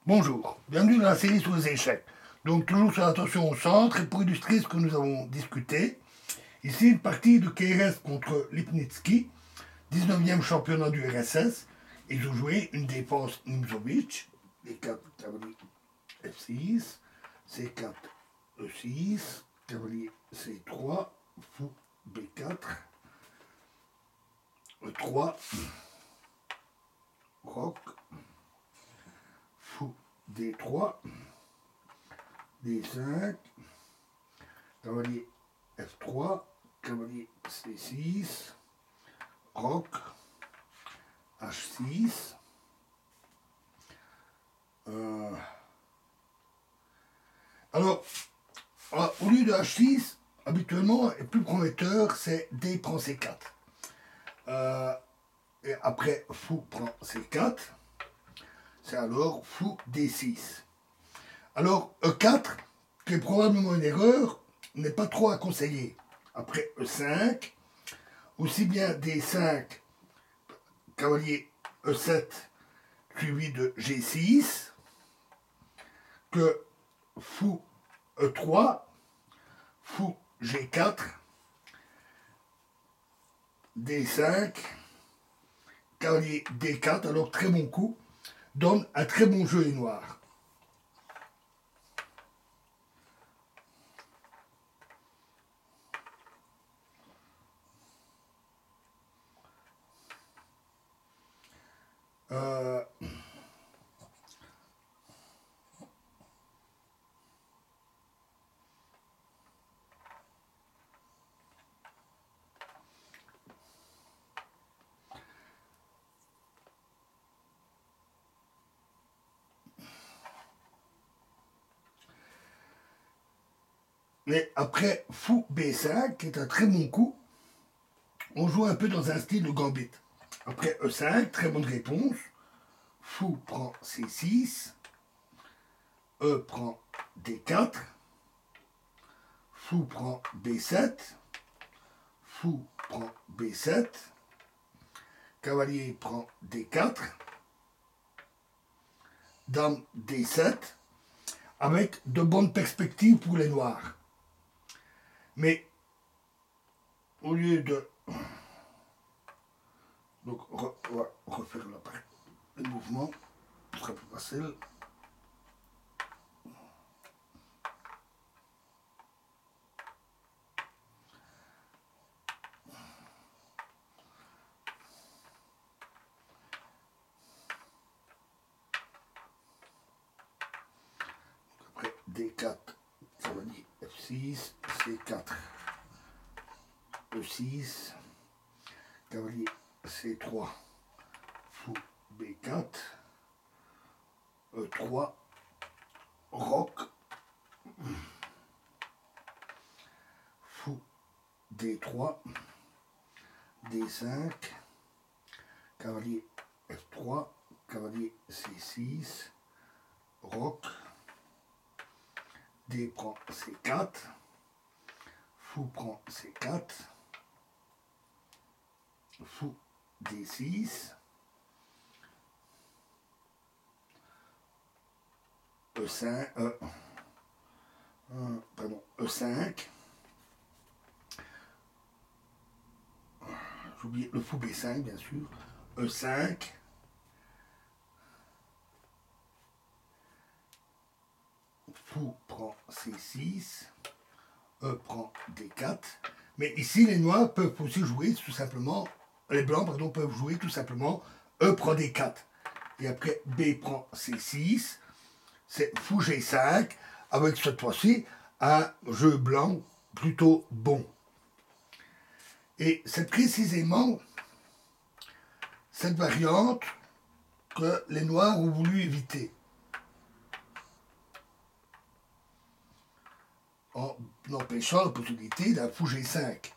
Bonjour, bienvenue dans la série sur les échecs. Donc toujours sur l'attention au centre et pour illustrer ce que nous avons discuté, ici une partie de KRS contre Lipnitsky, 19e championnat du RSS. Ils ont joué une défense Nimzovic, D4 cavalier F6, C4 E6, cavalier C3, fou B4, E3, roc, fou D3, D5, cavalier F3, cavalier C6, roc, H6. Alors, au lieu de H6, habituellement, le plus prometteur, c'est D prend C4. Et après, fou prend C4. C'est alors fou D6. Alors, E4, qui est probablement une erreur, n'est pas trop à conseiller. Après E5, aussi bien D5, cavalier E7, suivi de G6, que fou E3, fou G4, D5, cavalier D4, alors très bon coup, donne un très bon jeu les noirs. Mais après fou B5, qui est un très bon coup, on joue un peu dans un style de gambit. Après E5, très bonne réponse. Fou prend C6, E prend D4, fou prend B7, fou prend B7, cavalier prend D4, dame D7, avec de bonnes perspectives pour les noirs. Mais au lieu de... Donc on va refaire le mouvement, ce sera plus facile. Après D4, cavalier F6, C4, E6, cavalier C3, fou B4, E3, roc, fou D3, D5, cavalier F3, cavalier C6, roc, D prend C4, fou prend C4, fou D6, E5, E5, j'ai oublié le fou B5 bien sûr, E5, fou prend C6, E prend D4, mais ici les noirs peuvent aussi jouer tout simplement, les blancs pardon, peuvent jouer tout simplement E prend D4, et après B prend C6, c'est fou G5, avec cette fois-ci un jeu blanc plutôt bon. Et c'est précisément cette variante que les noirs ont voulu éviter, en empêchant la possibilité d'un fou G5.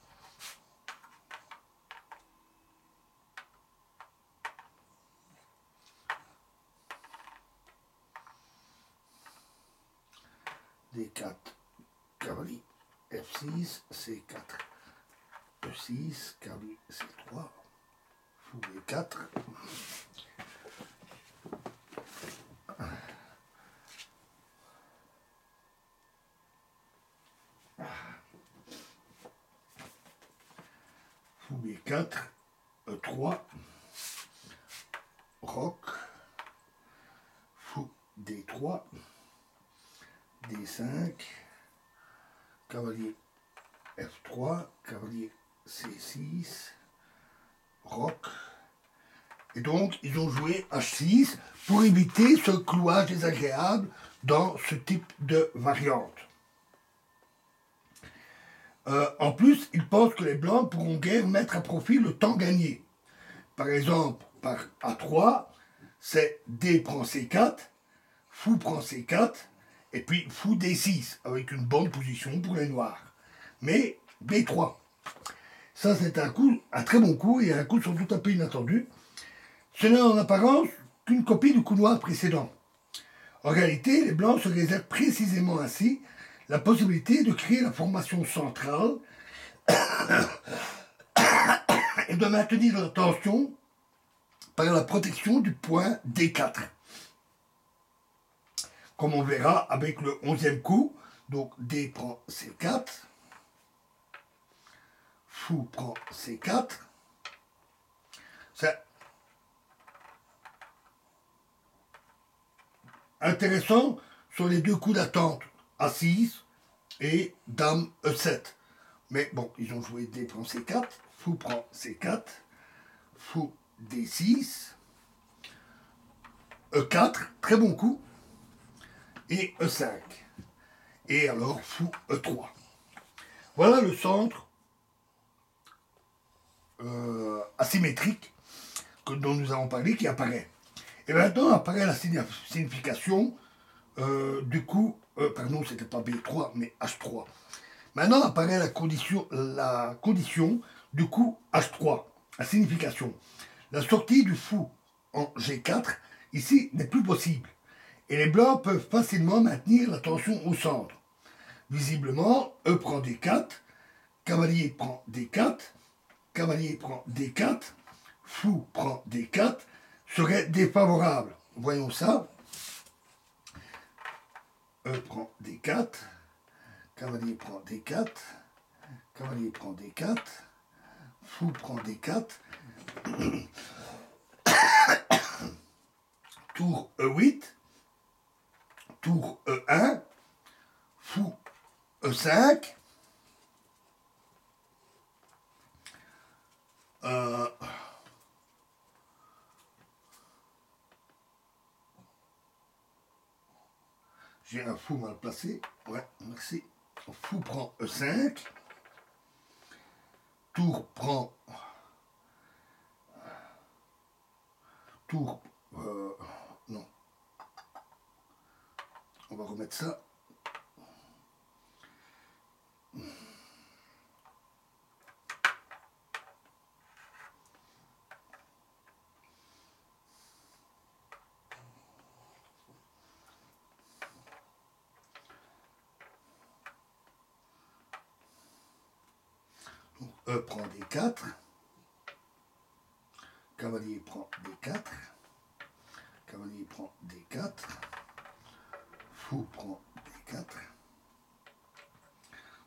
D4, cavalier F6, C4, E6, cavalier C3, fou B4, B4, E3, roc, fou D3, D5, cavalier F3, cavalier C6, roc. Et donc, ils ont joué H6 pour éviter ce clouage désagréable dans ce type de variante. En plus, ils pensent que les blancs pourront guère mettre à profit le temps gagné. Par exemple, par A3, c'est D prend C4, fou prend C4, et puis fou D6, avec une bonne position pour les noirs. Mais B3, ça c'est un très bon coup, et un coup surtout un peu inattendu. Ce n'est en apparence qu'une copie du coup noir précédent. En réalité, les blancs se réservent précisément ainsi la possibilité de créer la formation centrale et de maintenir la tension par la protection du point D4. Comme on verra avec le 11e coup, donc D prend C4, fou prend C4. C'est intéressant sur les deux coups d'attente, A6 et Dame E7. Mais bon, ils ont joué D prend C4, fou prend C4, fou D6, E4, très bon coup, et E5. Et alors fou E3. Voilà le centre asymétrique dont nous avons parlé qui apparaît. Et maintenant apparaît la signification du coup, pardon, c'était pas B3, mais H3. Maintenant apparaît la condition du coup H3, la signification. La sortie du fou en G4, ici, n'est plus possible. Et les blancs peuvent facilement maintenir la tension au centre. Visiblement, E prend D4, cavalier prend D4, cavalier prend D4, fou prend D4, serait défavorable. Voyons ça. E prend D4, cavalier prend D4, cavalier prend D4, fou prend D4, tour E8, tour E1, fou E5, j'ai un fou mal placé, ouais, merci, fou prend E5, tour prend, tour, non, on va remettre ça, E prend D4, cavalier prend D4, cavalier prend D4, fou prend D4,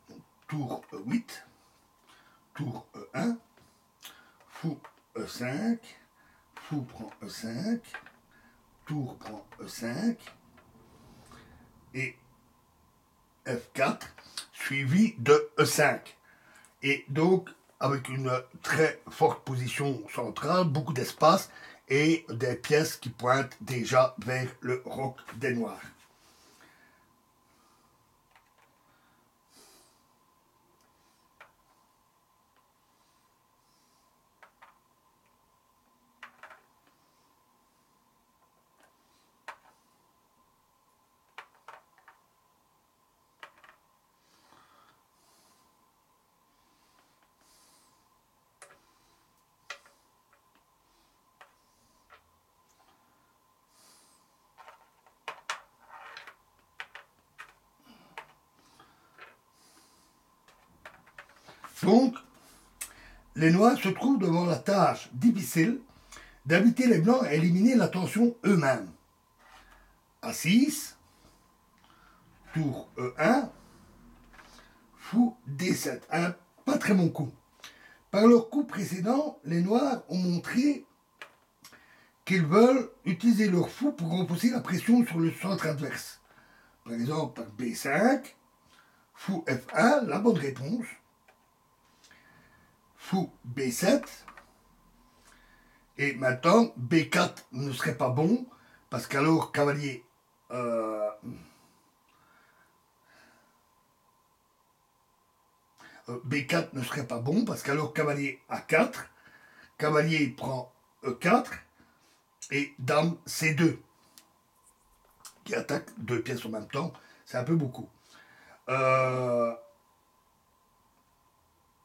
donc, tour E8, tour E1, fou E5, fou prend E5, tour prend E5, et F4, suivi de E5. Et donc, avec une très forte position centrale, beaucoup d'espace et des pièces qui pointent déjà vers le roc des Noirs. Donc, les Noirs se trouvent devant la tâche difficile d'inviter les Blancs à éliminer la tension eux-mêmes. A6, tour E1, fou D7. Un pas très bon coup. Par leur coup précédent, les Noirs ont montré qu'ils veulent utiliser leur fou pour repousser la pression sur le centre adverse. Par exemple, par B5, fou F1, la bonne réponse. Fou B7. Et maintenant, B4 ne serait pas bon, parce qu'alors cavalier B4 ne serait pas bon, parce qu'alors cavalier A4, cavalier prend E4, et dame C2, qui attaque deux pièces en même temps, c'est un peu beaucoup.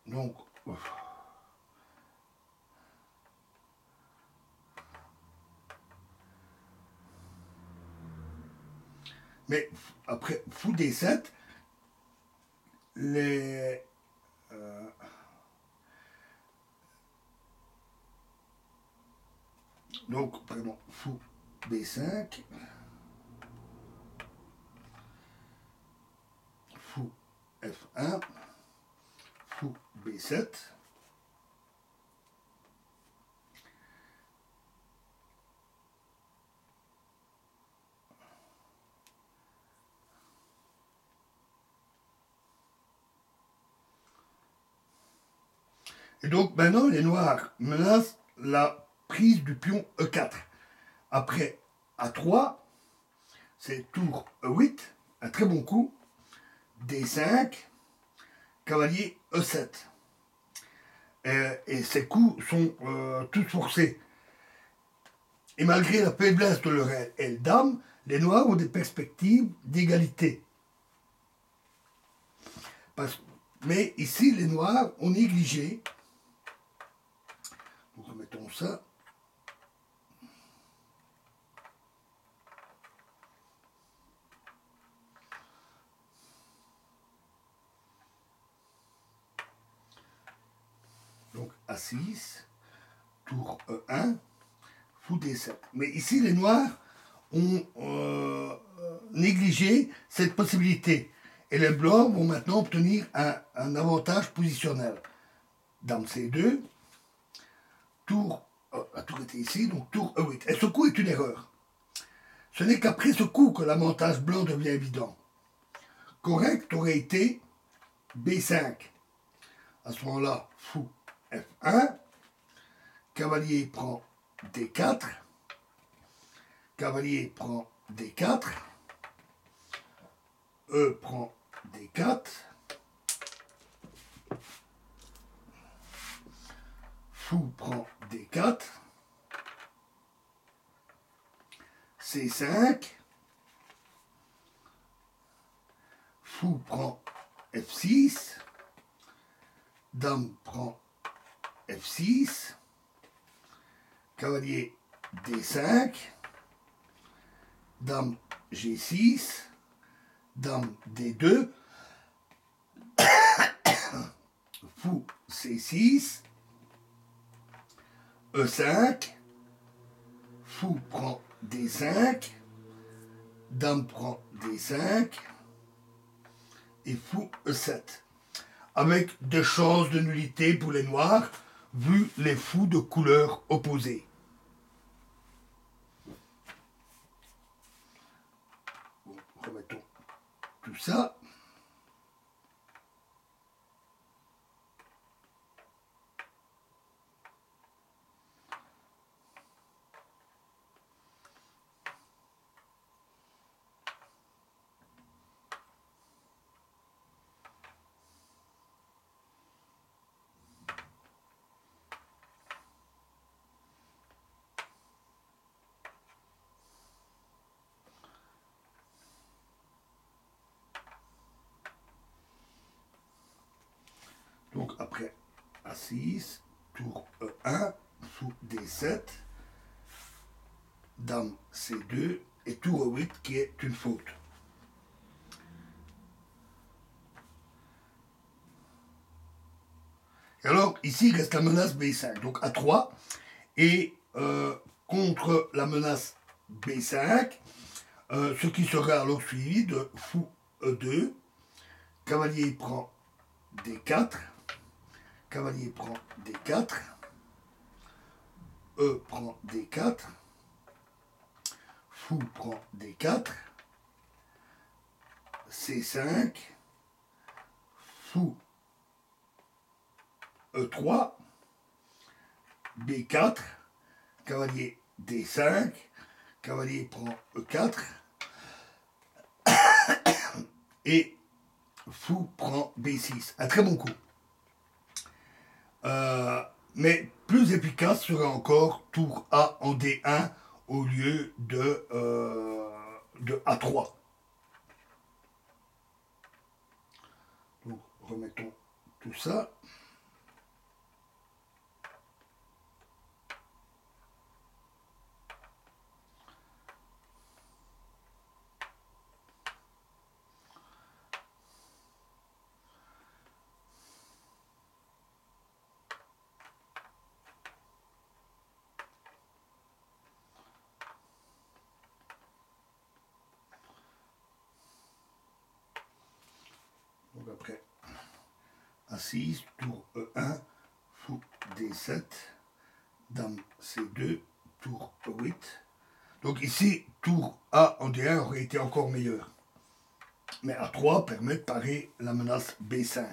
Donc, mais après fou D7, les donc pardon, fou B5, fou F1, fou B7. Et donc maintenant les noirs menacent la prise du pion E4. Après A3, c'est tour E8, un très bon coup, D5, cavalier E7. Et ces coups sont tous forcés. Et malgré la faiblesse de leur aile dame, les noirs ont des perspectives d'égalité. Mais ici, les noirs ont négligé. Donc remettons ça. Donc A6, tour E1, fou D7. Mais ici, les noirs ont négligé cette possibilité. Et les blancs vont maintenant obtenir un avantage positionnel. Dame C2, tour, la tour était ici, donc tour E8. Et ce coup est une erreur. Ce n'est qu'après ce coup que l'avantage blanc devient évident. Correct aurait été B5. À ce moment-là, fou F1, cavalier prend D4, cavalier prend D4, E prend D4, fou prend D4, C5, fou prend F6, dame prend F6, cavalier D5, dame G6, dame D2, fou C6, E5, fou prend D5, dame prend D5 et fou E7. Avec des chances de nullité pour les noirs, vu les fous de couleurs opposées. Bon, remettons tout ça. Donc après A6, tour E1, fou D7, dame C2 et tour E8 qui est une faute. Et alors ici il reste la menace B5, donc A3, et contre la menace B5, ce qui sera alors suivi de fou E2, cavalier prend D4, cavalier prend D4, E prend D4, fou prend D4, C5, fou E3, B4, cavalier D5, cavalier prend E4, et fou prend B6. Un très bon coup. Mais plus efficace serait encore tour A en D1 au lieu de A3. Donc, remettons tout ça. Donc après, A6, tour E1, fou D7, dame C2, tour E8. Donc ici, tour A en D1 aurait été encore meilleur. Mais A3 permet de parer la menace B5.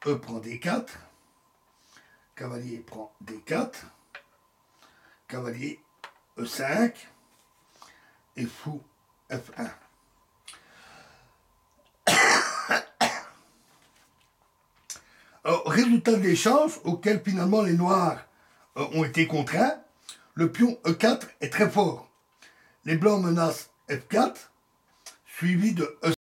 E prend D4, cavalier prend D4, cavalier E5 et fou F1. Alors, résultat de l'échange auquel finalement les noirs ont été contraints, le pion E4 est très fort. Les blancs menacent F4, suivi de E5.